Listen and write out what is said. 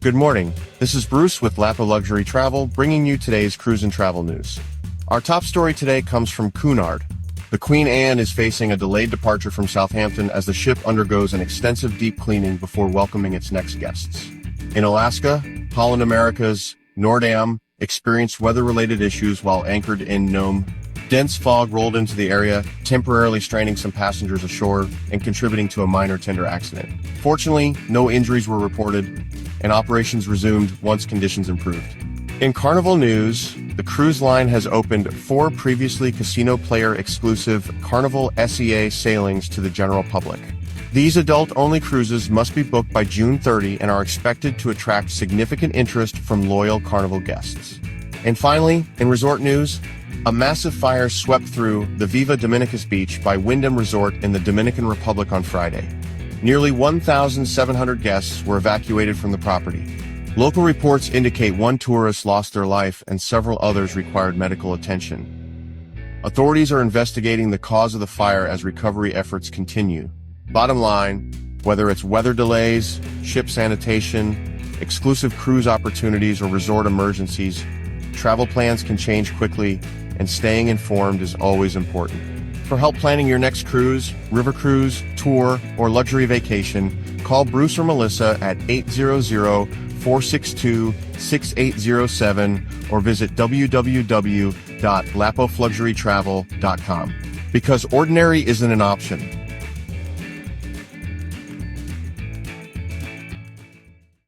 Good morning. This is Bruce with Lapo Luxury Travel, bringing you today's cruise and travel news. Our top story today comes from Cunard. The Queen Anne is facing a delayed departure from Southampton as the ship undergoes an extensive deep cleaning before welcoming its next guests. In Alaska, Holland America's Noordam experienced weather-related issues while anchored in Nome. Dense fog rolled into the area, temporarily stranding some passengers ashore and contributing to a minor tender accident. Fortunately, no injuries were reported, and operations resumed once conditions improved. In Carnival news, the cruise line has opened 4 previously casino player-exclusive Carnival SEA sailings to the general public. These adult-only cruises must be booked by June 30 and are expected to attract significant interest from loyal Carnival guests. And finally, in resort news, a massive fire swept through the Viva Dominicus beach by Wyndham Resort in the Dominican Republic on Friday. Nearly 1,700 guests were evacuated from the property. Local reports indicate one tourist lost their life and several others required medical attention. Authorities are investigating the cause of the fire as recovery efforts continue. Bottom line, whether it's weather delays, ship sanitation, exclusive cruise opportunities, or resort emergencies, travel plans can change quickly, and staying informed is always important. For help planning your next cruise, river cruise, tour, or luxury vacation, call Bruce or Melissa at 800-462-6807 or visit www.lapofluxurytravel.com. Because ordinary isn't an option.